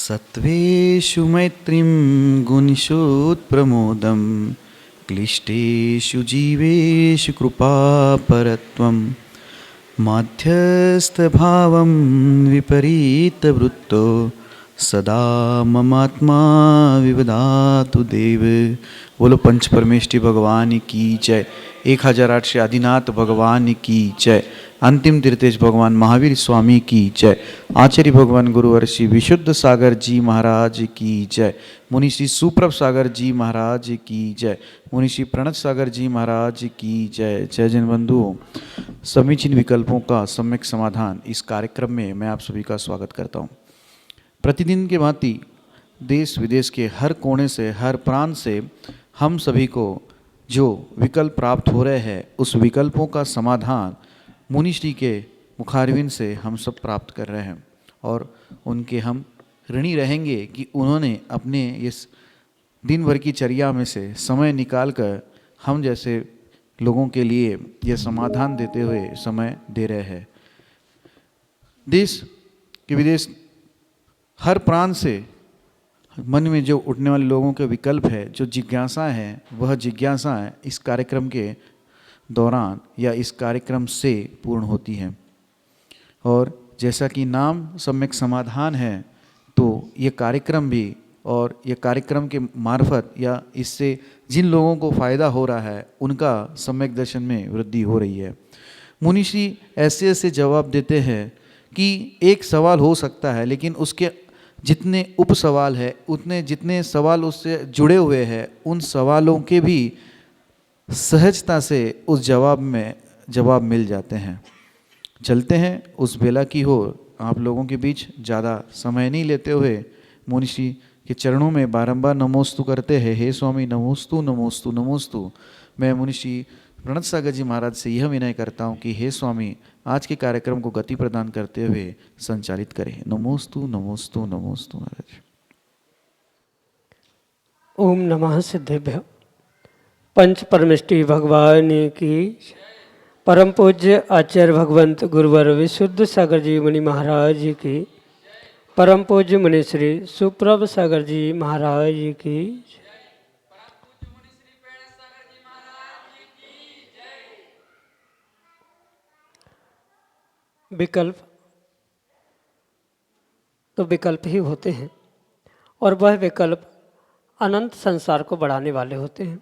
सत्त्वेषु मैत्रीं गुणिषोत्प्रमोदं क्लिष्टेषु जीवेषु कृपापरत्वं माध्यस्थभावं विपरीतवृत्तो सदा ममात्मा विवदातु देव। बोलो पंच परमेष्टि भगवान की जय। 1008 आदिनाथ भगवान की जय। अंतिम तीर्थेश भगवान महावीर स्वामी की जय। आचार्य भगवान गुरुवर श्री विशुद्ध सागर जी महाराज की जय। मुनि श्री सुप्रभ सागर जी महाराज की जय। मुनि श्री प्रणत सागर जी महाराज की जय। जय जन बंधुओं, समीचीन विकल्पों का सम्यक समाधान इस कार्यक्रम में मैं आप सभी का स्वागत करता हूँ। प्रतिदिन के भांति देश विदेश के हर कोने से, हर प्रांत से हम सभी को जो विकल्प प्राप्त हो रहे हैं, उस विकल्पों का समाधान मुनिश्री के मुखारविंद से हम सब प्राप्त कर रहे हैं और उनके हम ऋणी रहेंगे कि उन्होंने अपने इस दिन भर की चर्या में से समय निकाल कर हम जैसे लोगों के लिए यह समाधान देते हुए समय दे रहे हैं। देश के विदेश हर प्रांत से मन में जो उठने वाले लोगों के विकल्प है, जो जिज्ञासा है, वह जिज्ञासाएं इस कार्यक्रम के दौरान या इस कार्यक्रम से पूर्ण होती हैं। और जैसा कि नाम सम्यक समाधान है, तो ये कार्यक्रम भी और ये कार्यक्रम के मार्फत या इससे जिन लोगों को फ़ायदा हो रहा है, उनका सम्यक दर्शन में वृद्धि हो रही है। मुनिश्री ऐसे ऐसे जवाब देते हैं कि एक सवाल हो सकता है, लेकिन उसके जितने उप सवाल है, उतने जितने सवाल उससे जुड़े हुए हैं, उन सवालों के भी सहजता से उस जवाब में जवाब मिल जाते हैं। चलते हैं उस बेला की ओर। आप लोगों के बीच ज़्यादा समय नहीं लेते हुए मुनिश्री के चरणों में बारंबार नमोस्तु करते हैं। हे स्वामी नमोस्तु नमोस्तु नमोस्तु। मैं मुनिश्री प्रणत सागर जी महाराज से यह विनय करता हूँ कि हे स्वामी, आज के कार्यक्रम को गति प्रदान करते हुए संचालित करें। नमोस्तु नमोस्तु नमोस्तु महाराज। ओम नमः सिद्धेभ्यो। पंच परमेष्टि भगवान की, परम पूज्य आचार्य भगवंत गुरुवर विशुद्ध सागर जी मुनि महाराज की, परम पूज्य मुनि श्री सुप्रभ सागर जी महाराज की। विकल्प तो विकल्प ही होते हैं और वह विकल्प अनंत संसार को बढ़ाने वाले होते हैं।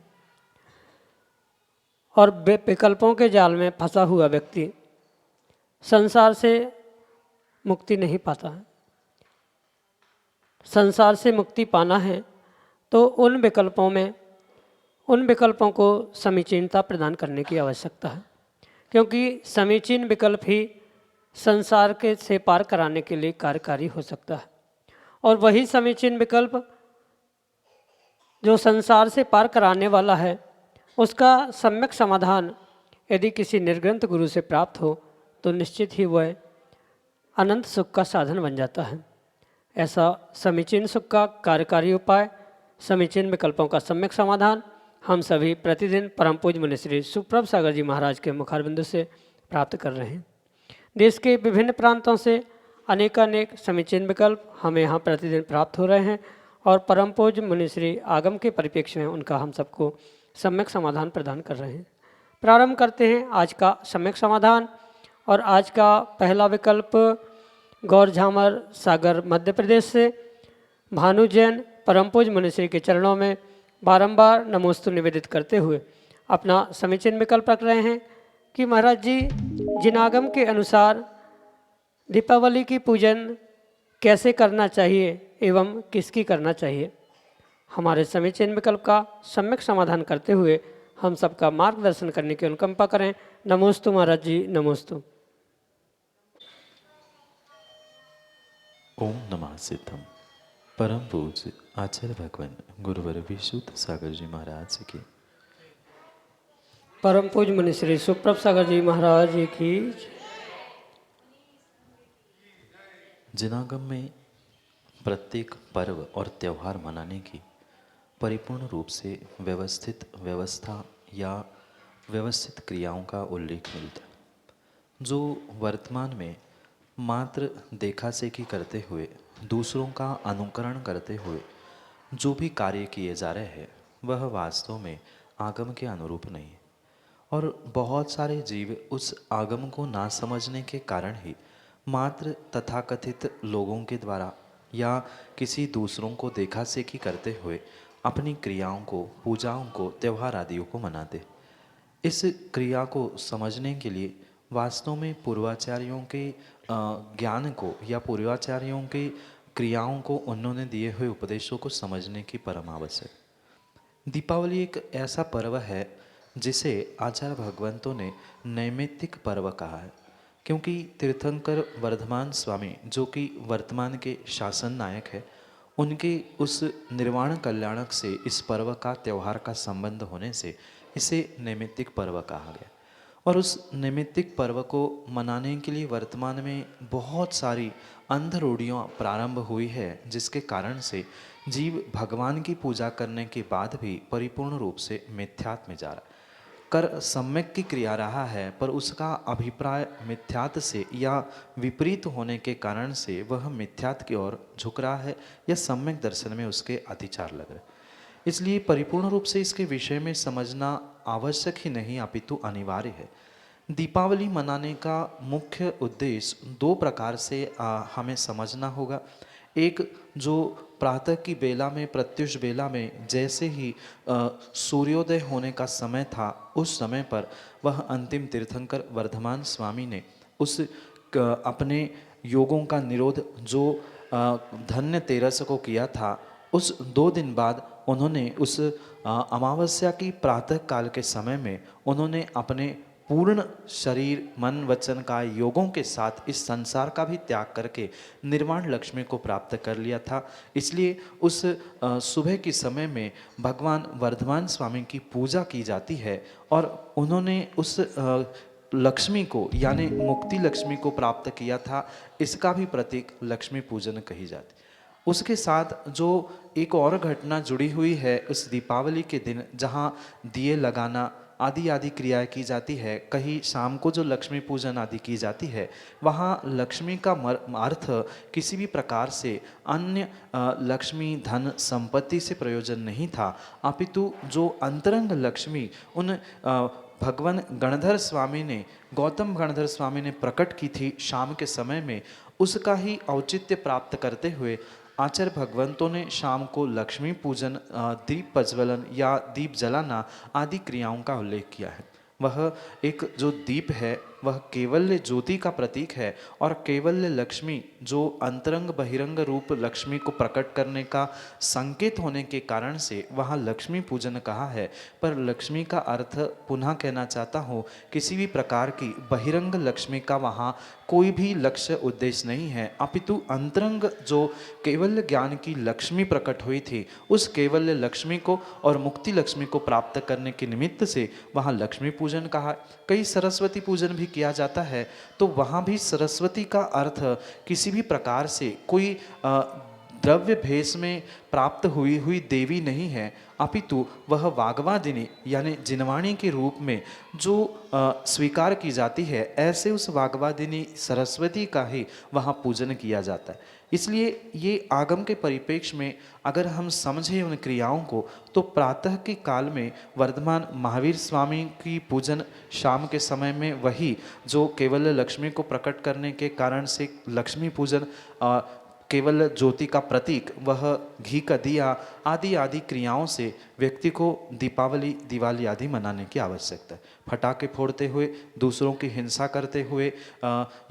और विकल्पों के जाल में फंसा हुआ व्यक्ति संसार से मुक्ति नहीं पाता है। संसार से मुक्ति पाना है तो उन विकल्पों को समीचीनता प्रदान करने की आवश्यकता है, क्योंकि समीचीन विकल्प ही संसार के से पार कराने के लिए कार्यकारी हो सकता है। और वही समीचीन विकल्प जो संसार से पार कराने वाला है, उसका सम्यक समाधान यदि किसी निर्ग्रंथ गुरु से प्राप्त हो तो निश्चित ही वह अनंत सुख का साधन बन जाता है। ऐसा समीचीन सुख का कार्यकारी उपाय, समीचीन विकल्पों का सम्यक समाधान हम सभी प्रतिदिन परम पूज्य मुनि श्री सुप्रभ सागर जी महाराज के मुखारबिंदु से प्राप्त कर रहे हैं। देश के विभिन्न प्रांतों से अनेकानेक समीचीन विकल्प हमें यहाँ प्रतिदिन प्राप्त हो रहे हैं और परम पूज्य मुनि श्री आगम के परिप्रेक्ष्य में उनका हम सबको सम्यक समाधान प्रदान कर रहे हैं। प्रारंभ करते हैं आज का सम्यक समाधान। और आज का पहला विकल्प गौर झामर सागर मध्य प्रदेश से भानु जैन परम पूज्य मुनि श्री के चरणों में बारंबार नमोस्तु निवेदित करते हुए अपना समीचीन विकल्प रख रहे हैं कि महाराज जी, जिनागम के अनुसार दीपावली की पूजन कैसे करना चाहिए एवं किसकी करना चाहिए। हमारे समीचीन विकल्प का सम्यक समाधान करते हुए हम सबका मार्गदर्शन करने की अनुकंपा करें। नमोस्तु महाराज जी, नमोस्तु। ओम नमः सिद्धम। परम पूज्य आचार्य भगवान गुरुवर विशुद्ध सागर जी महाराज की, परम पूज्य मुनि श्री सुप्रभ सागर जी महाराज की। जिनागम में प्रत्येक पर्व और त्यौहार मनाने की परिपूर्ण रूप से व्यवस्थित व्यवस्था या व्यवस्थित क्रियाओं का उल्लेख मिलता है, जो वर्तमान में मात्र देखा सेखी करते हुए दूसरों का अनुकरण करते हुए जो भी कार्य किए जा रहे हैं वह वास्तव में आगम के अनुरूप नहीं है। और बहुत सारे जीव उस आगम को ना समझने के कारण ही मात्र तथाकथित लोगों के द्वारा या किसी दूसरों को देखा सेखी करते हुए अपनी क्रियाओं को, पूजाओं को, त्यौहार आदियों को मनाते। इस क्रिया को समझने के लिए वास्तव में पूर्वाचार्यों के ज्ञान को या पूर्वाचार्यों के क्रियाओं को, उन्होंने दिए हुए उपदेशों को समझने की परम आवश्यक। दीपावली एक ऐसा पर्व है जिसे आचार्य भगवंतों ने नैमित्तिक पर्व कहा है, क्योंकि तीर्थंकर वर्धमान स्वामी जो कि वर्तमान के शासन नायक है, उनके उस निर्वाण कल्याणक से इस पर्व का, त्यौहार का संबंध होने से इसे नैमित्तिक पर्व कहा गया। और उस नैमित्तिक पर्व को मनाने के लिए वर्तमान में बहुत सारी अंध रूढ़ियाँ प्रारंभ हुई है, जिसके कारण से जीव भगवान की पूजा करने के बाद भी परिपूर्ण रूप से मिथ्यात्व में जा रहा है। कर सम्यक की क्रिया रहा है, पर उसका अभिप्राय मिथ्यात्व से या विपरीत होने के कारण से वह मिथ्यात्व की ओर झुक रहा है या सम्यक दर्शन में उसके अतिचार लग रहे। इसलिए परिपूर्ण रूप से इसके विषय में समझना आवश्यक ही नहीं अपितु अनिवार्य है। दीपावली मनाने का मुख्य उद्देश्य दो प्रकार से हमें समझना होगा। एक, जो प्रातः की बेला में, प्रत्युष बेला में जैसे ही सूर्योदय होने का समय था, उस समय पर वह अंतिम तीर्थंकर वर्धमान स्वामी ने उस अपने योगों का निरोध जो धन्य तेरस को किया था, उस 2 दिन बाद उन्होंने उस अमावस्या की प्रातः काल के समय में उन्होंने अपने पूर्ण शरीर, मन, वचन का योगों के साथ इस संसार का भी त्याग करके निर्वाण लक्ष्मी को प्राप्त कर लिया था। इसलिए उस सुबह के समय में भगवान वर्धमान स्वामी की पूजा की जाती है और उन्होंने उस लक्ष्मी को यानी मुक्ति लक्ष्मी को प्राप्त किया था। इसका भी प्रतीक लक्ष्मी पूजन कही जाती। उसके साथ जो एक और घटना जुड़ी हुई है उस दीपावली के दिन, जहाँ दिए लगाना आदि आदि क्रियाएं की जाती है, कहीं शाम को जो लक्ष्मी पूजन आदि की जाती है, वहाँ लक्ष्मी का अर्थ किसी भी प्रकार से अन्य लक्ष्मी, धन, संपत्ति से प्रयोजन नहीं था, अपितु जो अंतरंग लक्ष्मी उन भगवान गणधर स्वामी ने, गौतम गणधर स्वामी ने प्रकट की थी शाम के समय में, उसका ही औचित्य प्राप्त करते हुए आचार्य भगवंतों ने शाम को लक्ष्मी पूजन, दीप प्रज्वलन या दीप जलाना आदि क्रियाओं का उल्लेख किया है। वह एक जो दीप है वह केवल्य ज्योति का प्रतीक है और केवल्य लक्ष्मी जो अंतरंग बहिरंग रूप लक्ष्मी को प्रकट करने का संकेत होने के कारण से वहाँ लक्ष्मी पूजन कहा है। पर लक्ष्मी का अर्थ पुनः कहना चाहता हूँ, किसी भी प्रकार की बहिरंग लक्ष्मी का वहाँ कोई भी लक्ष्य उद्देश्य नहीं है, अपितु अंतरंग जो केवल्य ज्ञान की लक्ष्मी प्रकट हुई थी, उस केवल्य लक्ष्मी को और मुक्ति लक्ष्मी को प्राप्त करने के निमित्त से वहाँ लक्ष्मी पूजन कहा। कई सरस्वती पूजन भी किया जाता है, तो वहाँ भी सरस्वती का अर्थ किसी भी प्रकार से कोई द्रव्य भेष में प्राप्त हुई देवी नहीं है, अपितु वह वाग्वादिनी यानी जिनवाणी के रूप में जो स्वीकार की जाती है, ऐसे उस वाग्वादिनी सरस्वती का ही वहाँ पूजन किया जाता है। इसलिए ये आगम के परिप्रेक्ष्य में अगर हम समझें उन क्रियाओं को, तो प्रातः के काल में वर्धमान महावीर स्वामी की पूजन शाम के समय में वही जो केवल लक्ष्मी को प्रकट करने के कारण से लक्ष्मी पूजन, केवल ज्योति का प्रतीक वह घी का दिया आदि आदि क्रियाओं से व्यक्ति को दीपावली, दिवाली आदि मनाने की आवश्यकता है। फटाके फोड़ते हुए, दूसरों की हिंसा करते हुए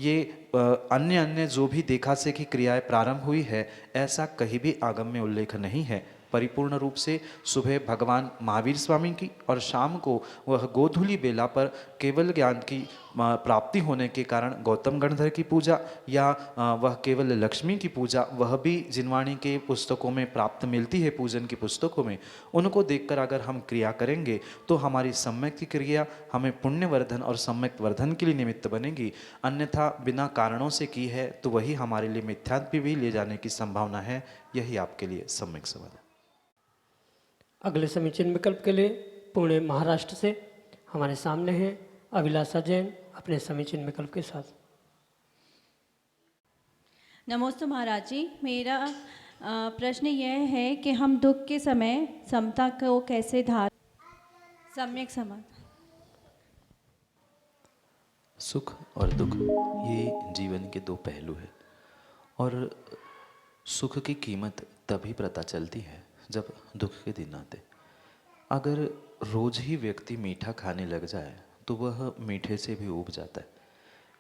ये अन्य अन्य जो भी देखा से की क्रियाएं प्रारंभ हुई है, ऐसा कहीं भी आगम में उल्लेख नहीं है। परिपूर्ण रूप से सुबह भगवान महावीर स्वामी की और शाम को वह गोधूली बेला पर केवल ज्ञान की प्राप्ति होने के कारण गौतम गणधर की पूजा या वह केवल लक्ष्मी की पूजा, वह भी जिनवाणी के पुस्तकों में प्राप्त मिलती है, पूजन की पुस्तकों में। उनको देखकर अगर हम क्रिया करेंगे तो हमारी सम्यक की क्रिया हमें पुण्यवर्धन और सम्यक वर्धन के लिए निमित्त बनेगी। अन्यथा बिना कारणों से की है तो वही हमारे लिए मिथ्यात्व भी ले जाने की संभावना है। यही आपके लिए सम्यक समाधान। अगले समीचीन विकल्प के लिए पुणे महाराष्ट्र से हमारे सामने हैं अभिलाषा जैन अपने समीचीन विकल्प के साथ। नमस्ते महाराज जी। मेरा प्रश्न यह है कि हम दुख के समय समता को कैसे सम्यक समाधान। सुख और दुख ये जीवन के दो पहलू हैं और सुख की कीमत तभी पता चलती है जब दुख के दिन आते। अगर रोज ही व्यक्ति मीठा खाने लग जाए तो वह मीठे से भी ऊब जाता है।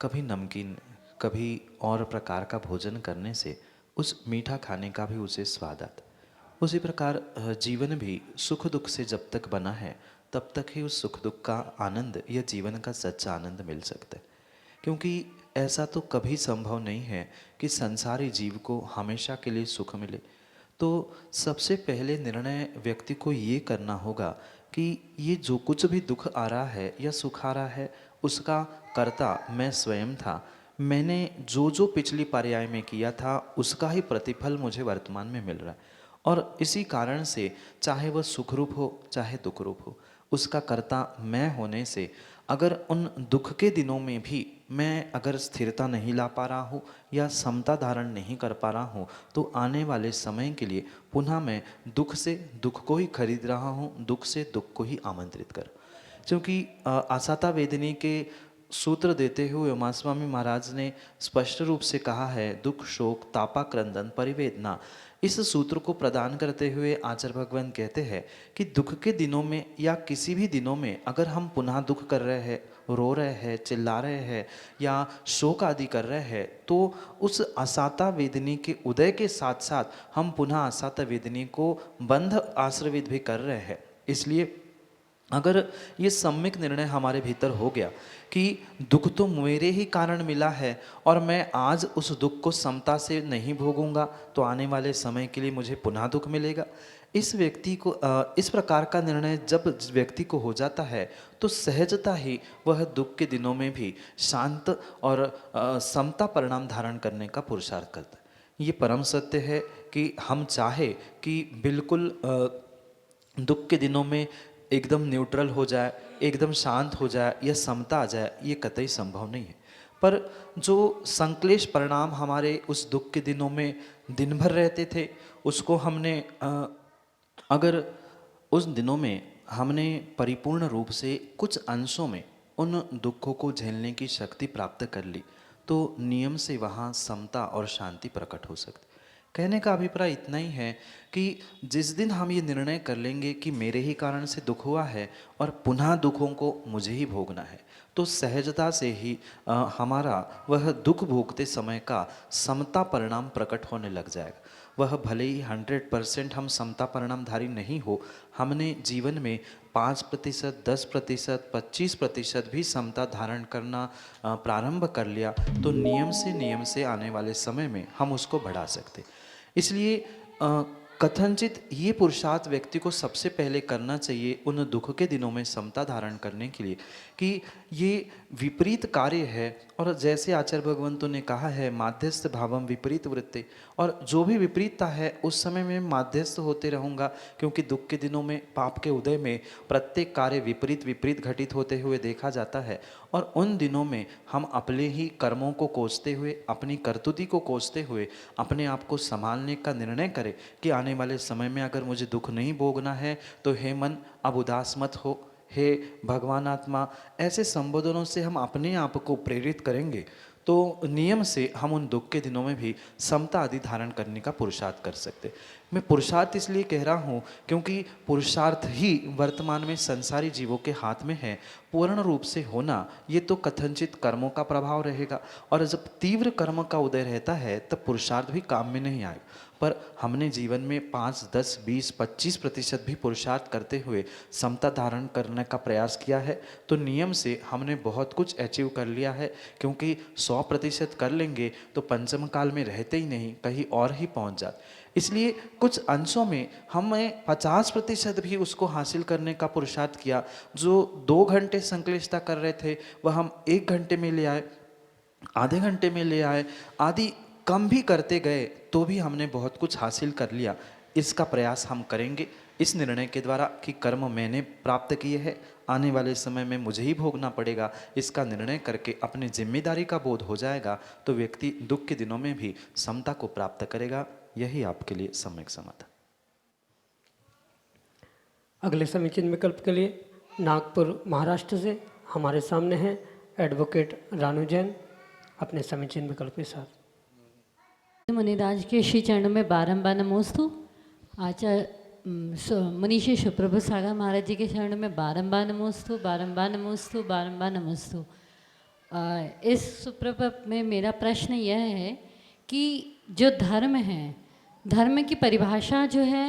कभी नमकीन, कभी और प्रकार का भोजन करने से उस मीठा खाने का भी उसे स्वाद आता। उसी प्रकार जीवन भी सुख दुख से जब तक बना है तब तक ही उस सुख दुख का आनंद या जीवन का सच्चा आनंद मिल सकता है। क्योंकि ऐसा तो कभी संभव नहीं है कि संसारी जीव को हमेशा के लिए सुख मिले। तो सबसे पहले निर्णय व्यक्ति को ये करना होगा कि ये जो कुछ भी दुख आ रहा है या सुख आ रहा है उसका कर्ता मैं स्वयं था। मैंने जो जो पिछली पर्याय में किया था उसका ही प्रतिफल मुझे वर्तमान में मिल रहा है और इसी कारण से चाहे वह सुख रूप हो चाहे दुख रूप हो उसका कर्ता मैं होने से अगर उन दुख के दिनों में भी मैं अगर स्थिरता नहीं ला पा रहा हूँ या समता धारण नहीं कर पा रहा हूँ तो आने वाले समय के लिए पुनः मैं दुख से दुख को ही खरीद रहा हूँ, दुख से दुख को ही आमंत्रित कर। क्योंकि आसाता वेदनी के सूत्र देते हुए उमास्वामी महाराज ने स्पष्ट रूप से कहा है दुख शोक तापा क्रंदन परिवेदना। इस सूत्र को प्रदान करते हुए आचार्य भगवान कहते हैं कि दुख के दिनों में या किसी भी दिनों में अगर हम पुनः दुख कर रहे हैं, रो रहे हैं, चिल्ला रहे हैं या शोक आदि कर रहे हैं तो उस असाता वेदनी के उदय के साथ साथ हम पुनः असाता वेदनी को बंध आश्रवित भी कर रहे हैं। इसलिए अगर ये सम्यक निर्णय हमारे भीतर हो गया कि दुख तो मेरे ही कारण मिला है और मैं आज उस दुख को समता से नहीं भोगूंगा तो आने वाले समय के लिए मुझे पुनः दुख मिलेगा। इस व्यक्ति को इस प्रकार का निर्णय जब व्यक्ति को हो जाता है तो सहजता ही वह दुख के दिनों में भी शांत और समता परिणाम धारण करने का पुरुषार्थ करता है। ये परम सत्य है कि हम चाहे कि बिल्कुल दुख के दिनों में एकदम न्यूट्रल हो जाए, एकदम शांत हो जाए या समता आ जाए, ये कतई संभव नहीं है। पर जो संक्लेश परिणाम हमारे उस दुख के दिनों में दिन भर रहते थे उसको हमने अगर उस दिनों में हमने परिपूर्ण रूप से कुछ अंशों में उन दुखों को झेलने की शक्ति प्राप्त कर ली तो नियम से वहाँ समता और शांति प्रकट हो सकती। कहने का अभिप्राय इतना ही है कि जिस दिन हम ये निर्णय कर लेंगे कि मेरे ही कारण से दुख हुआ है और पुनः दुखों को मुझे ही भोगना है तो सहजता से ही हमारा वह दुख भोगते समय का समता परिणाम प्रकट होने लग जाएगा। वह भले ही 100% हम समता परिणामधारी नहीं हो, हमने जीवन में 5%, 10%, 25% भी समता धारण करना प्रारंभ कर लिया तो नियम से आने वाले समय में हम उसको बढ़ा सकते। इसलिए कथनचित ये पुरुषार्थ व्यक्ति को सबसे पहले करना चाहिए उन दुख के दिनों में समता धारण करने के लिए कि ये विपरीत कार्य है। और जैसे आचार्य भगवंतों ने कहा है माध्यस्थ भावम विपरीत वृत्ति, और जो भी विपरीतता है उस समय में माध्यस्थ होते रहूँगा क्योंकि दुख के दिनों में पाप के उदय में प्रत्येक कार्य विपरीत विपरीत घटित होते हुए देखा जाता है। और उन दिनों में हम अपने ही कर्मों को कोसते हुए, अपनी कर्तुति को कोसते हुए अपने आप को संभालने का निर्णय करें कि आने वाले समय में अगर मुझे दुख नहीं भोगना है तो हे मन अब उदास मत हो, हे भगवान आत्मा, ऐसे संबोधनों से हम अपने आप को प्रेरित करेंगे तो नियम से हम उन दुख के दिनों में भी समता आदि धारण करने का पुरुषार्थ कर सकते। मैं पुरुषार्थ इसलिए कह रहा हूँ क्योंकि पुरुषार्थ ही वर्तमान में संसारी जीवों के हाथ में है। पूर्ण रूप से होना ये तो कथनचित कर्मों का प्रभाव रहेगा और जब तीव्र कर्म का उदय रहता है तब पुरुषार्थ भी काम में नहीं आएगा। पर हमने जीवन में 5, 10, 20, 25% भी पुरुषार्थ करते हुए समता धारण करने का प्रयास किया है तो नियम से हमने बहुत कुछ अचीव कर लिया है। क्योंकि 100% कर लेंगे तो पंचम काल में रहते ही नहीं, कहीं और ही पहुंच जाते। इसलिए कुछ अंशों में हमें 50% भी उसको हासिल करने का पुरुषार्थ किया। जो 2 घंटे संक्लिष्टता कर रहे थे वह हम 1 घंटे में ले आए, आधे घंटे में ले आए, आदि कम भी करते गए तो भी हमने बहुत कुछ हासिल कर लिया। इसका प्रयास हम करेंगे। इस निर्णय के द्वारा कि कर्म मैंने प्राप्त किए हैं, आने वाले समय में मुझे ही भोगना पड़ेगा, इसका निर्णय करके अपनी जिम्मेदारी का बोध हो जाएगा तो व्यक्ति दुख के दिनों में भी समता को प्राप्त करेगा। यही आपके लिए सम्यक समाधान। अगले समीचीन विकल्प के लिए नागपुर महाराष्ट्र से हमारे सामने हैं एडवोकेट रानू जैन अपने समीचीन विकल्प के साथ। मुनिराज के श्री चरणों में बारंबार नमोस्तु। आचार्य मनीषी सुप्रभु सागर महाराज जी के चरणों में बारंबार नमोस्तु, बारंबार नमोस्तु, बारंबार नमोस्तु। इस सुप्रभ में मेरा प्रश्न यह है कि जो धर्म है, धर्म की परिभाषा जो है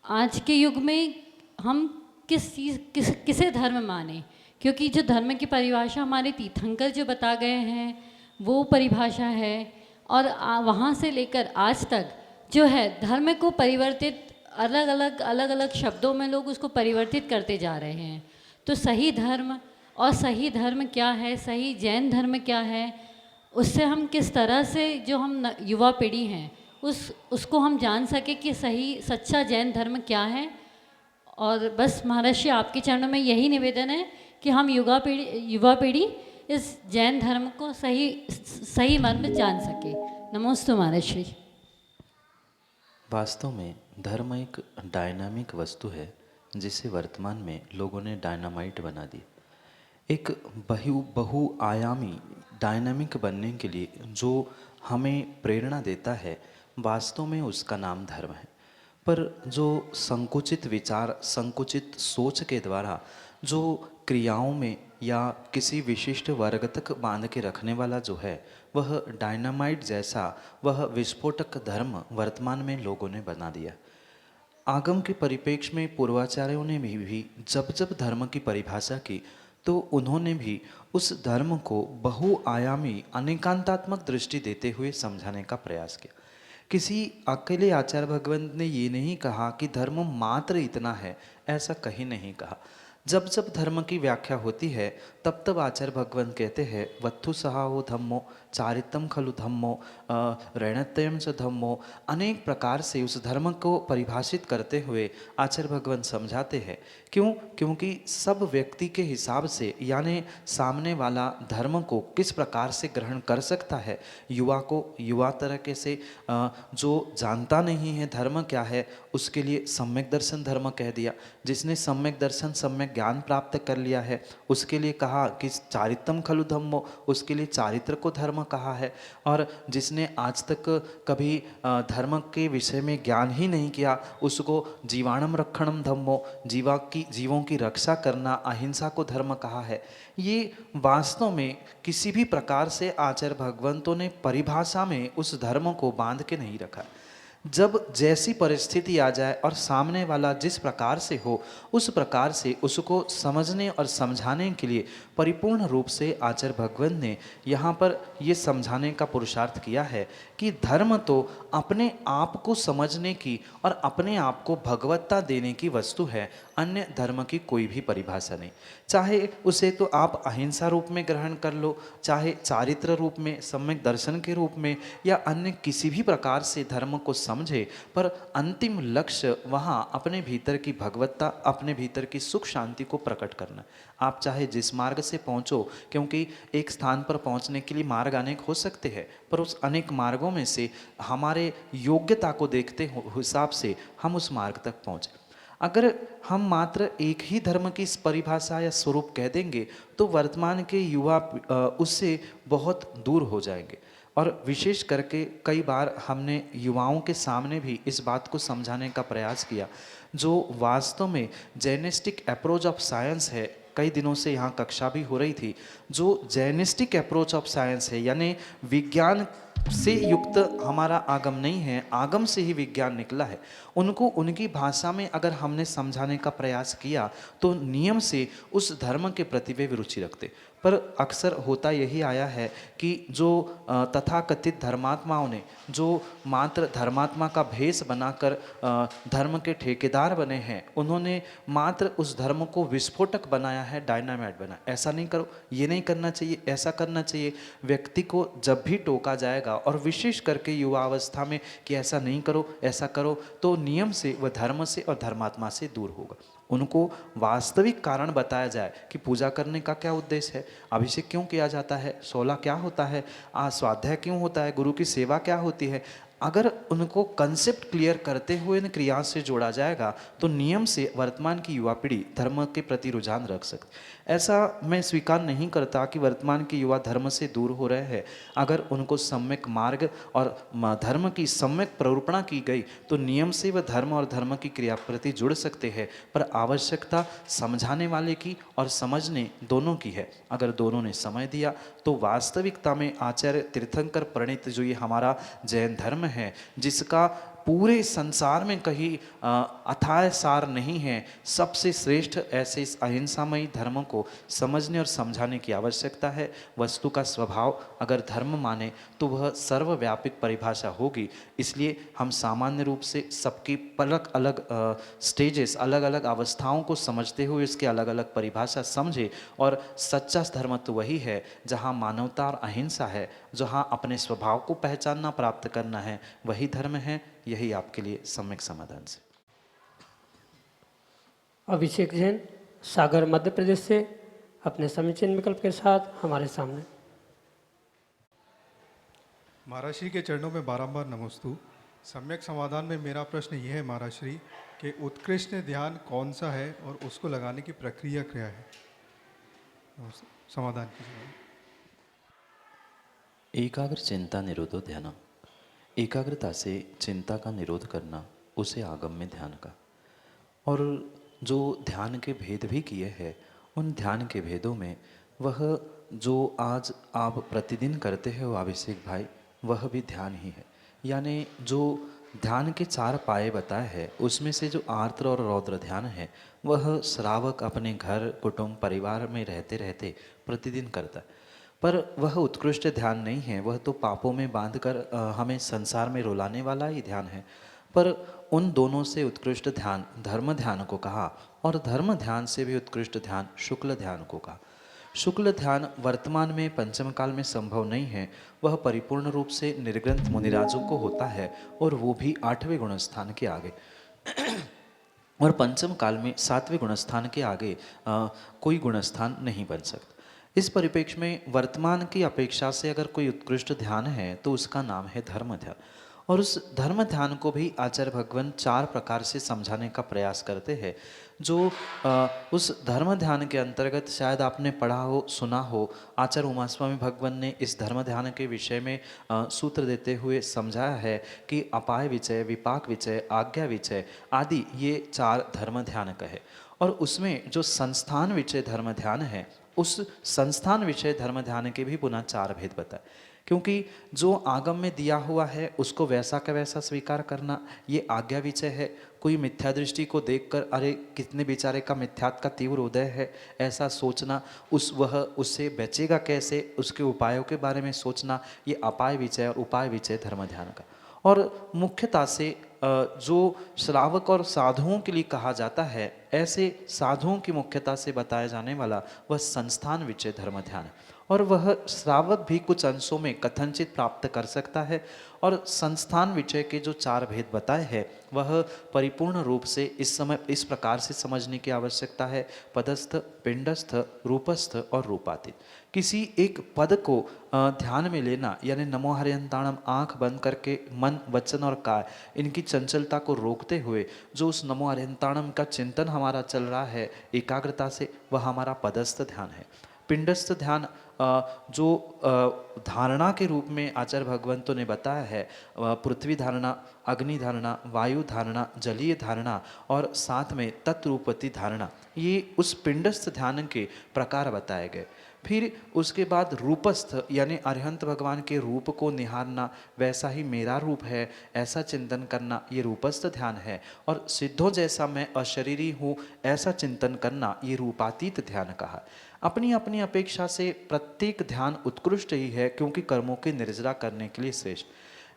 आज के युग में हम किसे धर्म माने, क्योंकि जो धर्म की परिभाषा हमारे तीर्थंकर जो बता गए हैं वो परिभाषा है, और वहाँ से लेकर आज तक जो है धर्म को परिवर्तित अलग अलग शब्दों में लोग उसको परिवर्तित करते जा रहे हैं। तो सही धर्म और सही धर्म क्या है, सही जैन धर्म क्या है, उससे हम किस तरह से जो हम युवा पीढ़ी हैं उसको हम जान सके कि सही सच्चा जैन धर्म क्या है। और बस महर्षि आपके चरणों में यही निवेदन है कि हम युवा पीढ़ी इस जैन धर्म को सही मर्म जान सके। नमोस्तु महर्षि। वास्तव में धर्म एक डायनामिक वस्तु है जिसे वर्तमान में लोगों ने डायनामाइट बना दी। एक बहुआयामी डायनामिक बनने के लिए जो हमें प्रेरणा देता है वास्तव में उसका नाम धर्म है। पर जो संकुचित विचार, संकुचित सोच के द्वारा जो क्रियाओं में या किसी विशिष्ट वर्ग तक बांध के रखने वाला जो है वह डायनामाइट जैसा, वह विस्फोटक धर्म वर्तमान में लोगों ने बना दिया। आगम के परिप्रेक्ष्य में पूर्वाचार्यों ने भी जब जब धर्म की परिभाषा की तो उन्होंने भी उस धर्म को बहुआयामी अनेकांतात्मक दृष्टि देते हुए समझाने का प्रयास किया। किसी अकेले आचार्य भगवंत ने ये नहीं कहा कि धर्म मात्र इतना है, ऐसा कहीं नहीं कहा। जब जब धर्म की व्याख्या होती है तब तब आचार्य भगवंत कहते हैं वत्थु सहावो धम्मो चारितम खलु धम्मो रणत्यम च धम्मो। अनेक प्रकार से उस धर्म को परिभाषित करते हुए आचार्य भगवंत समझाते हैं। क्यों? क्योंकि सब व्यक्ति के हिसाब से, यानी सामने वाला धर्म को किस प्रकार से ग्रहण कर सकता है, युवा को युवा तरीके से, जो जानता नहीं है धर्म क्या है उसके लिए सम्यक दर्शन धर्म कह दिया। जिसने सम्यक दर्शन सम्यक ज्ञान प्राप्त कर लिया है उसके लिए कहा कि चारित्रम खलु धम्मो, उसके लिए चारित्र को धर्म कहा है। और जिसने आज तक कभी धर्म के विषय में ज्ञान ही नहीं किया उसको जीवाणम रक्षणम धम्मो, जीवों की रक्षा करना, अहिंसा को धर्म कहा है। ये वास्तव में किसी भी प्रकार से आचार्य भगवंतों ने परिभाषा में उस धर्म को बांध के नहीं रखा। जब जैसी परिस्थिति आ जाए और सामने वाला जिस प्रकार से हो उस प्रकार से उसको समझने और समझाने के लिए परिपूर्ण रूप से आचार्य भगवंत ने यहाँ पर ये समझाने का पुरुषार्थ किया है कि धर्म तो अपने आप को समझने की और अपने आप को भगवत्ता देने की वस्तु है, अन्य धर्म की कोई भी परिभाषा नहीं। चाहे उसे तो आप अहिंसा रूप में ग्रहण कर लो, चाहे चारित्र रूप में, सम्यक दर्शन के रूप में, या अन्य किसी भी प्रकार से धर्म को समझे, पर अंतिम लक्ष्य वहाँ अपने भीतर की भगवत्ता, अपने भीतर की सुख शांति को प्रकट करना। आप चाहे जिस मार्ग से पहुँचो, क्योंकि एक स्थान पर पहुँचने के लिए मार्ग अनेक हो सकते हैं, पर उस अनेक मार्गों में से हमारे योग्यता को देखते हिसाब से हम उस मार्ग तक पहुँचे। अगर हम मात्र एक ही धर्म की परिभाषा या स्वरूप कह देंगे तो वर्तमान के युवा उससे बहुत दूर हो जाएंगे। और विशेष करके कई बार हमने युवाओं के सामने भी इस बात को समझाने का प्रयास किया, जो वास्तव में जैनिस्टिक अप्रोच ऑफ साइंस है। कई दिनों से यहाँ कक्षा भी हो रही थी। जो जैनिस्टिक अप्रोच ऑफ साइंस है, यानी विज्ञान से युक्त हमारा आगम नहीं है, आगम से ही विज्ञान निकला है, उनको उनकी भाषा में अगर हमने समझाने का प्रयास किया तो नियम से उस धर्म के प्रति वे रुचि रखते। पर अक्सर होता यही आया है कि जो तथाकथित धर्मात्माओं ने, जो मात्र धर्मात्मा का भेष बनाकर धर्म के ठेकेदार बने हैं, उन्होंने मात्र उस धर्म को विस्फोटक बनाया है, डायनामाइट बनाया। ऐसा नहीं करो, ये नहीं करना चाहिए, ऐसा करना चाहिए। व्यक्ति को जब भी टोका जाएगा जाएगा, और विशेष करके युवा अवस्था में कि ऐसा नहीं करो, ऐसा करो, तो नियम से वह धर्म से और धर्मात्मा से दूर होगा। उनको वास्तविक कारण बताया जाए कि पूजा करने का क्या उद्देश्य है, अभिषेक क्यों किया जाता है, 16 क्या होता है, स्वाध्याय क्यों होता है, गुरु की सेवा क्या होती है। अगर उनको कंसेप्ट क्लियर करते हुए इन क्रिया से जोड़ा जाएगा तो नियम से वर्तमान की युवा पीढ़ी धर्म के प्रति रुझान रख सकती। ऐसा मैं स्वीकार नहीं करता कि वर्तमान की युवा धर्म से दूर हो रहे हैं। अगर उनको सम्यक मार्ग और धर्म की सम्यक प्ररूपणा की गई तो नियम से वह धर्म और धर्म की क्रिया प्रति जुड़ सकते हैं, पर आवश्यकता समझाने वाले की और समझने दोनों की है। अगर दोनों ने समय दिया तो वास्तविकता में आचार्य तीर्थंकर प्रणीत जो ये हमारा जैन धर्म है, जिसका पूरे संसार में कहीं अथाह सार नहीं है, सबसे श्रेष्ठ ऐसे इस अहिंसामयी धर्म को समझने और समझाने की आवश्यकता है। वस्तु का स्वभाव अगर धर्म माने तो वह सर्वव्यापक परिभाषा होगी। इसलिए हम सामान्य रूप से सबकी अलग अलग स्टेजेस, अलग अलग अवस्थाओं को समझते हुए इसके अलग अलग परिभाषा समझे। और सच्चा धर्म तो वही है जहाँ मानवता और अहिंसा है, जहाँ अपने स्वभाव को पहचानना प्राप्त करना है, वही धर्म है। यही आपके लिए सम्यक समाधान से। अभिषेक जैन सागर मध्य प्रदेश से अपने समीचीन विकल्प के साथ हमारे सामने। महाराज श्री के चरणों में बारंबार नमोस्तु। सम्यक समाधान में मेरा प्रश्न यह है महाराज श्री कि उत्कृष्ट ध्यान कौन सा है और उसको लगाने की प्रक्रिया क्या है, समाधान कीजिए। एकाग्र चिंता निरोधो ध्यानम, एकाग्रता से चिंता का निरोध करना, उसे आगम में ध्यान का। और जो ध्यान के भेद भी किए हैं, उन ध्यान के भेदों में वह जो आज आप प्रतिदिन करते हो अभिषेक भाई, वह भी ध्यान ही है। यानी जो ध्यान के 4 पाए बताए हैं, उसमें से जो आर्द्र और रौद्र ध्यान है, वह श्रावक अपने घर, कुटुंब, परिवार में रहते रहते प्रतिदिन करता है। पर वह उत्कृष्ट ध्यान नहीं है, वह तो पापों में बांधकर हमें संसार में रुलाने वाला ही ध्यान है। पर उन दोनों से उत्कृष्ट ध्यान धर्म ध्यान को कहा, और धर्म ध्यान से भी उत्कृष्ट ध्यान शुक्ल ध्यान को कहा। शुक्ल ध्यान वर्तमान में पंचम काल में संभव नहीं है, वह परिपूर्ण रूप से निर्ग्रंथ मुनिराजों को होता है, और वो भी 8वें गुणस्थान के आगे। और पंचम काल में 7वें गुणस्थान के आगे कोई गुणस्थान नहीं बन सकता। इस परिप्रेक्ष्य में वर्तमान की अपेक्षा से अगर कोई उत्कृष्ट ध्यान है तो उसका नाम है धर्म ध्यान। और उस धर्म ध्यान को भी आचार्य भगवान 4 प्रकार से समझाने का प्रयास करते हैं। जो उस धर्म ध्यान के अंतर्गत शायद आपने पढ़ा हो, सुना हो, आचार्य उमास्वामी भगवान ने इस धर्म ध्यान के विषय में सूत्र देते हुए समझाया है कि अपाय विचय, विपाक विचय, आज्ञा विचय आदि ये 4 धर्म ध्यान का है। और उसमें जो संस्थान विषय धर्म ध्यान है, उस संस्थान विषय धर्म ध्यान के भी पुनः 4 भेद बताए। क्योंकि जो आगम में दिया हुआ है उसको वैसा का वैसा स्वीकार करना, ये आज्ञा विषय है। कोई मिथ्या दृष्टि को देखकर अरे कितने बेचारे का मिथ्यात्व का तीव्र उदय है, ऐसा सोचना, वह उससे बचेगा कैसे, उसके उपायों के बारे में सोचना, ये अपाय विषय और उपाय विषय धर्म ध्यान का। और मुख्यतः से जो श्रावक और साधुओं के लिए कहा जाता है, ऐसे साधुओं की मुख्यता से बताया जाने वाला वह संस्थान विषय धर्म ध्यान है। और वह श्रावक भी कुछ अंशों में कथनचित प्राप्त कर सकता है। और संस्थान विषय के जो 4 भेद बताए हैं, वह परिपूर्ण रूप से इस समय इस प्रकार से समझने की आवश्यकता है: पदस्थ, पिंडस्थ, रूपस्थ और रूपातीत। किसी एक पद को ध्यान में लेना, यानी नमो हरियंताणम, आँख बंद करके मन, वचन और काय इनकी चंचलता को रोकते हुए जो उस नमो हरियंताणम का चिंतन हमारा चल रहा है एकाग्रता से, वह हमारा पदस्थ ध्यान है। पिंडस्थ ध्यान जो धारणा के रूप में आचार्य भगवंतों ने बताया है, पृथ्वी धारणा, अग्नि धारणा, वायु धारणा, जलीय धारणा और साथ में तत्रूपति धारणा, ये उस पिंडस्थ ध्यान के प्रकार बताए गए। फिर उसके बाद रूपस्थ, यानी अरिहंत भगवान के रूप को निहारना, वैसा ही मेरा रूप है ऐसा चिंतन करना, ये रूपस्थ ध्यान है। और सिद्धों जैसा मैं अशरीरी हूँ ऐसा चिंतन करना, ये रूपातीत ध्यान कहा। अपनी अपनी अपेक्षा से प्रत्येक ध्यान उत्कृष्ट ही है, क्योंकि कर्मों की निर्जरा करने के लिए श्रेष्ठ।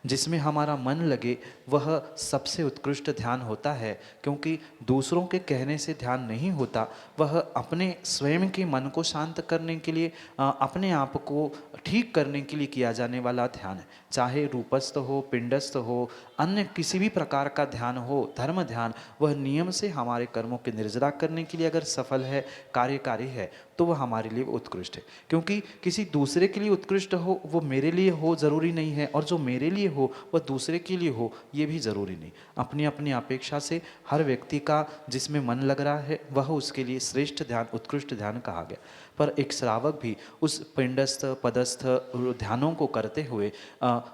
जिसमें हमारा मन लगे वह सबसे उत्कृष्ट ध्यान होता है, क्योंकि दूसरों के कहने से ध्यान नहीं होता, वह अपने स्वयं के मन को शांत करने के लिए, अपने आप को ठीक करने के लिए किया जाने वाला ध्यान है। चाहे रूपस्थ हो, पिंडस्थ हो, अन्य किसी भी प्रकार का ध्यान हो, धर्म ध्यान, वह नियम से हमारे कर्मों की निर्जरा करने के लिए अगर सफल है, कार्यकारी है, तो वह हमारे लिए उत्कृष्ट है। क्योंकि किसी दूसरे के लिए उत्कृष्ट हो वो मेरे लिए हो ज़रूरी नहीं है, और जो मेरे लिए हो वह दूसरे के लिए हो ये भी ज़रूरी नहीं। अपनी अपनी अपेक्षा से हर व्यक्ति का जिसमें मन लग रहा है वह उसके लिए श्रेष्ठ ध्यान, उत्कृष्ट ध्यान कहा गया। पर एक श्रावक भी उस पिंडस्थ पदस्थ ध्यानों को करते हुए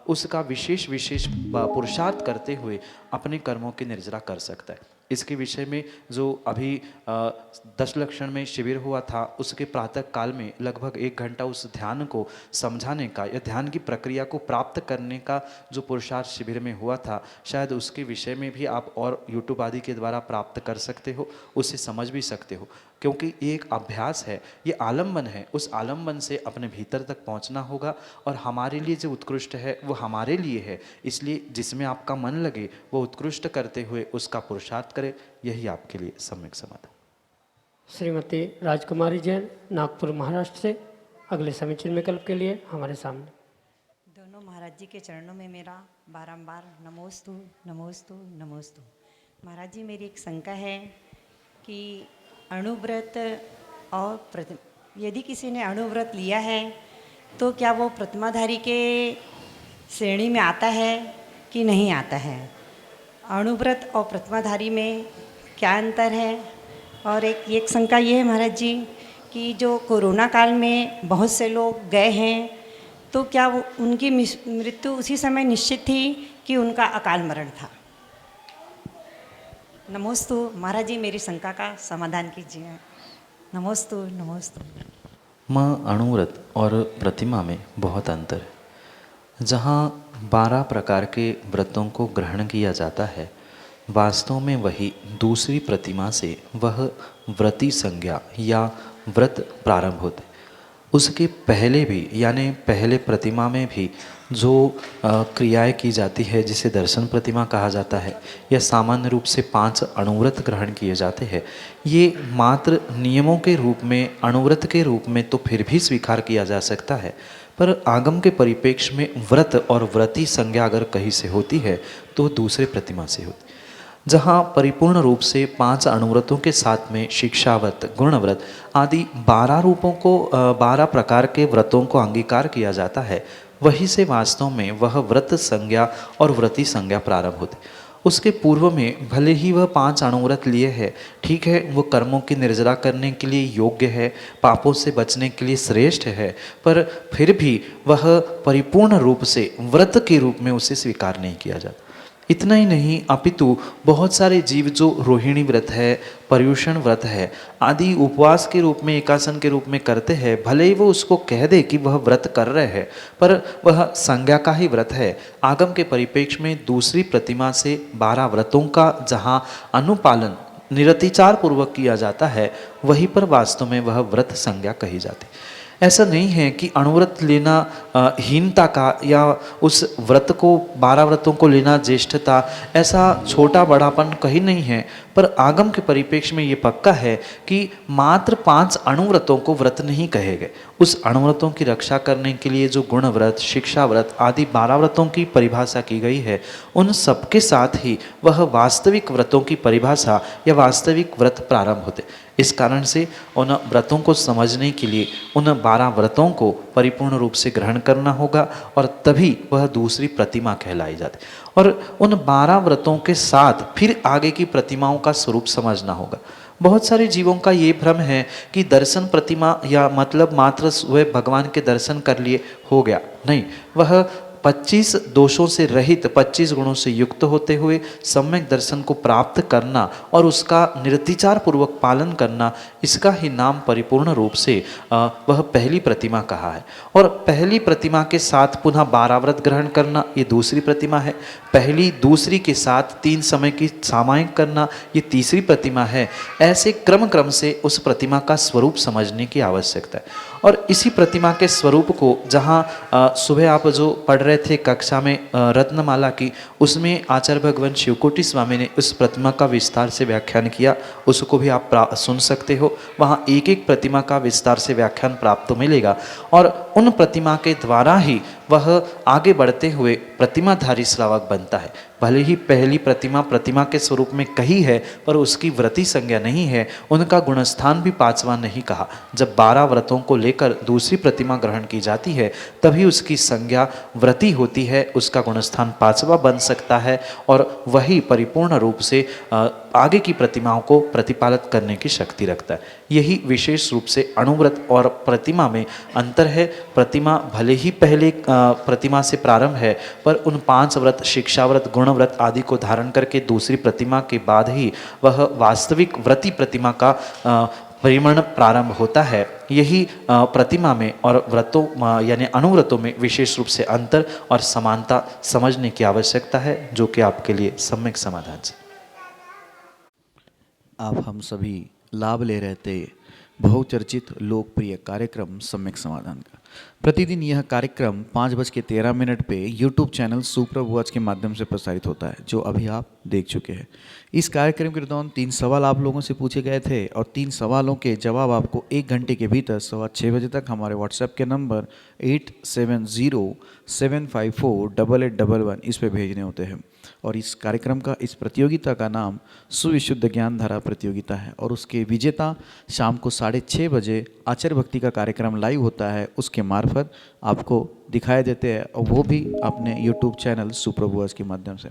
उसका विशेष विशेष पुरुषार्थ करते हुए अपने कर्मों की निर्जरा कर सकता है। इसके विषय में जो अभी 10 लक्षण में शिविर हुआ था, उसके प्रातः काल में लगभग 1 घंटा उस ध्यान को समझाने का या ध्यान की प्रक्रिया को प्राप्त करने का जो पुरुषार्थ शिविर में हुआ था, शायद उसके विषय में भी आप और यूट्यूब आदि के द्वारा प्राप्त कर सकते हो, उसे समझ भी सकते हो। क्योंकि ये एक अभ्यास है, ये आलम्बन है, उस आलम्बन से अपने भीतर तक पहुंचना होगा, और हमारे लिए जो उत्कृष्ट है वो हमारे लिए है। इसलिए जिसमें आपका मन लगे वो उत्कृष्ट करते हुए उसका पुरुषार्थ करें, यही आपके लिए सम्यक समाधान। श्रीमती राजकुमारी जैन, नागपुर, महाराष्ट्र से अगले समीचीन विकल्प के लिए हमारे सामने। दोनों महाराज जी के चरणों में मेरा बारंबार नमोस्तु नमोस्तु नमोस्तु। महाराज जी, मेरी एक शंका है कि अणुव्रत और यदि किसी ने अणुव्रत लिया है तो क्या वो प्रतिमाधारी के श्रेणी में आता है कि नहीं आता है? अणुव्रत और प्रतिमाधारी में क्या अंतर है? और एक शंका ये है महाराज जी कि जो कोरोना काल में बहुत से लोग गए हैं, तो क्या वो उनकी मृत्यु उसी समय निश्चित थी कि उनका अकाल मरण था? नमोस्तु महाराज जी, मेरी शंका का समाधान कीजिए। नमोस्तु नमोस्तु। माँ, अणुव्रत और प्रतिमा में बहुत अंतर है। जहाँ 12 प्रकार के व्रतों को ग्रहण किया जाता है, वास्तव में वही दूसरी प्रतिमा से वह व्रती संज्ञा या व्रत प्रारंभ होते। उसके पहले भी, यानी पहले प्रतिमा में भी जो क्रियाएं की जाती है, जिसे दर्शन प्रतिमा कहा जाता है, या सामान्य रूप से 5 अणुव्रत ग्रहण किए जाते हैं, ये मात्र नियमों के रूप में, अणुव्रत के रूप में तो फिर भी स्वीकार किया जा सकता है, पर आगम के परिप्रेक्ष्य में व्रत और व्रती संज्ञा अगर कहीं से होती है तो दूसरे प्रतिमा से होती। जहाँ परिपूर्ण रूप से 5 अणुव्रतों के साथ में शिक्षाव्रत, गुणव्रत आदि 12 रूपों को, 12 प्रकार के व्रतों को अंगीकार किया जाता है, वहीं से वास्तव में वह व्रत संज्ञा और व्रती संज्ञा प्रारंभ होती। उसके पूर्व में भले ही वह 5 अणुव्रत लिए है, ठीक है, वो कर्मों की निर्जरा करने के लिए योग्य है, पापों से बचने के लिए श्रेष्ठ है, पर फिर भी वह परिपूर्ण रूप से व्रत के रूप में उसे स्वीकार नहीं किया जाता। इतना ही नहीं, अपितु बहुत सारे जीव जो रोहिणी व्रत है, पर्युषण व्रत है आदि उपवास के रूप में, एकासन के रूप में करते हैं, भले ही वो उसको कह दे कि वह व्रत कर रहे हैं, पर वह संज्ञा का ही व्रत है। आगम के परिप्रेक्ष्य में दूसरी प्रतिमा से 12 व्रतों का जहाँ अनुपालन निरतिचार पूर्वक किया जाता है, वहीं पर वास्तव में वह व्रत संज्ञा कही जाती। ऐसा नहीं है कि अणुव्रत लेना हीनता का, या उस व्रत को, 12 व्रतों को लेना ज्येष्ठता, ऐसा छोटा बड़ापन कहीं नहीं है। पर आगम के परिप्रेक्ष्य में ये पक्का है कि मात्र 5 अणुव्रतों को व्रत नहीं कहे गए। उस अणुव्रतों की रक्षा करने के लिए जो गुण व्रत, शिक्षा व्रत आदि 12 व्रतों की परिभाषा की गई है, उन सबके साथ ही वह वास्तविक व्रतों की परिभाषा या वास्तविक व्रत प्रारंभ होते। इस कारण से उन व्रतों को समझने के लिए उन 12 व्रतों को परिपूर्ण रूप से ग्रहण करना होगा, और तभी वह दूसरी प्रतिमा कहलाई जाती। और उन 12 व्रतों के साथ फिर आगे की प्रतिमाओं का स्वरूप समझना होगा। बहुत सारे जीवों का ये भ्रम है कि दर्शन प्रतिमा या मतलब मात्र वह भगवान के दर्शन कर लिए हो गया, नहीं, वह 25 दोषों से रहित, 25 गुणों से युक्त होते हुए सम्यक दर्शन को प्राप्त करना और उसका निरतिचार पूर्वक पालन करना, इसका ही नाम परिपूर्ण रूप से वह पहली प्रतिमा कहा है। और पहली प्रतिमा के साथ पुनः 12 व्रत ग्रहण करना, ये दूसरी प्रतिमा है। पहली दूसरी के साथ 3 समय की सामायिक करना, ये तीसरी प्रतिमा है। ऐसे क्रम से उस प्रतिमा का स्वरूप समझने की आवश्यकता है। और इसी प्रतिमा के स्वरूप को जहाँ सुबह आप जो पढ़ रहे रहे थे कक्षा में रत्नमाला की, उसमें आचार्य भगवान शिवकोटि स्वामी ने उस प्रतिमा का विस्तार से व्याख्यान किया, उसको भी आप सुन सकते हो। वहाँ एक एक प्रतिमा का विस्तार से व्याख्यान प्राप्त मिलेगा और उन प्रतिमा के द्वारा ही वह आगे बढ़ते हुए प्रतिमाधारी श्रावक बनता है। भले ही पहली प्रतिमा के स्वरूप में कही है पर उसकी व्रति संज्ञा नहीं है, उनका गुणस्थान भी पांचवा नहीं कहा। जब 12 व्रतों को लेकर दूसरी प्रतिमा ग्रहण की जाती है तभी उसकी संज्ञा व्रति होती है, उसका गुणस्थान पांचवा बन सकता है और वही परिपूर्ण रूप से आगे की प्रतिमाओं को प्रतिपालित करने की शक्ति रखता है। यही विशेष रूप से अणुव्रत और प्रतिमा में अंतर है। प्रतिमा भले ही पहले प्रतिमा से प्रारंभ है पर उन 5 व्रत, शिक्षा व्रत, गुण व्रत आदि को धारण करके दूसरी प्रतिमा के बाद ही वह वास्तविक व्रति प्रतिमा का परिमण प्रारंभ होता है। यही प्रतिमा में और व्रतों यानी अनुव्रतों में विशेष रूप से अंतर और समानता समझने की आवश्यकता है, जो कि आपके लिए सम्यक समाधान है। आप हम सभी लाभ ले रहे थे बहुचर्चित लोकप्रिय कार्यक्रम सम्यक समाधान का। प्रतिदिन यह कार्यक्रम 5:13 पे यूट्यूब चैनल सुप्रभ वॉच के माध्यम से प्रसारित होता है, जो अभी आप देख चुके हैं। इस कार्यक्रम के दौरान 3 सवाल आप लोगों से पूछे गए थे और 3 सवालों के जवाब आपको 1 घंटे के भीतर 6:15 बजे तक हमारे व्हाट्सएप के नंबर 8707548811 इस पे भेजने होते हैं। और इस कार्यक्रम का, इस प्रतियोगिता का नाम सुविशुद्ध ज्ञान धारा प्रतियोगिता है और उसके विजेता शाम को 6:30 बजे आचार्य भक्ति का कार्यक्रम लाइव होता है, उसके मार्फत आपको दिखाई देते हैं और वो भी अपने यूट्यूब चैनल सुप्रभ वॉच के माध्यम से।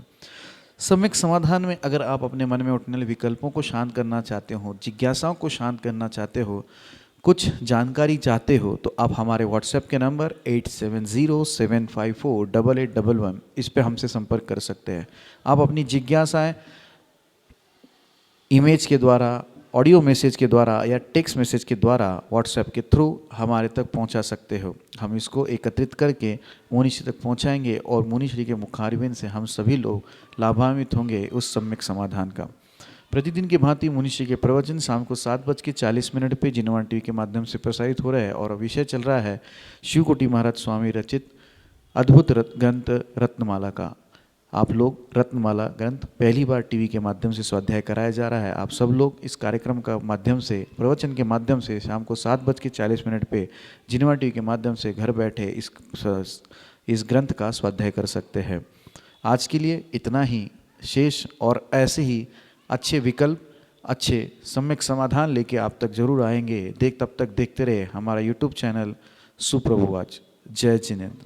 सम्यक समाधान में अगर आप अपने मन में उठने वाले विकल्पों को शांत करना चाहते हो, जिज्ञासाओं को शांत करना चाहते हो, कुछ जानकारी चाहते हो, तो आप हमारे व्हाट्सएप के नंबर 8707548811 इस पे हमसे संपर्क कर सकते हैं। आप अपनी जिज्ञासाएं इमेज के द्वारा, ऑडियो मैसेज के द्वारा या टेक्स्ट मैसेज के द्वारा व्हाट्सएप के थ्रू हमारे तक पहुंचा सकते हो। हम इसको एकत्रित करके मुनिश्री तक पहुंचाएंगे और मुनिश्री के मुखारबिंद से हम सभी लोग लाभान्वित होंगे उस सम्यक समाधान का। प्रतिदिन की भांति मुनिश्री के प्रवचन शाम को 7:40 पे जिनवान टीवी के माध्यम से प्रसारित हो रहे हैं और विषय चल रहा है शिवकोटि महाराज स्वामी रचित अद्भुत ग्रंथ रत्नमाला का। आप लोग रत्नमाला ग्रंथ पहली बार टीवी के माध्यम से स्वाध्याय कराया जा रहा है। आप सब लोग इस कार्यक्रम का माध्यम से, प्रवचन के माध्यम से शाम को 7:40 पे जिनवान टीवी के माध्यम से घर बैठे इस ग्रंथ का स्वाध्याय कर सकते हैं। आज के लिए इतना ही। शेष और ऐसे ही अच्छे विकल्प, अच्छे सम्यक समाधान लेके आप तक जरूर आएंगे। तब तक देखते रहे हमारा यूट्यूब चैनल सुप्रभ वॉच। जय जिनेंद्र।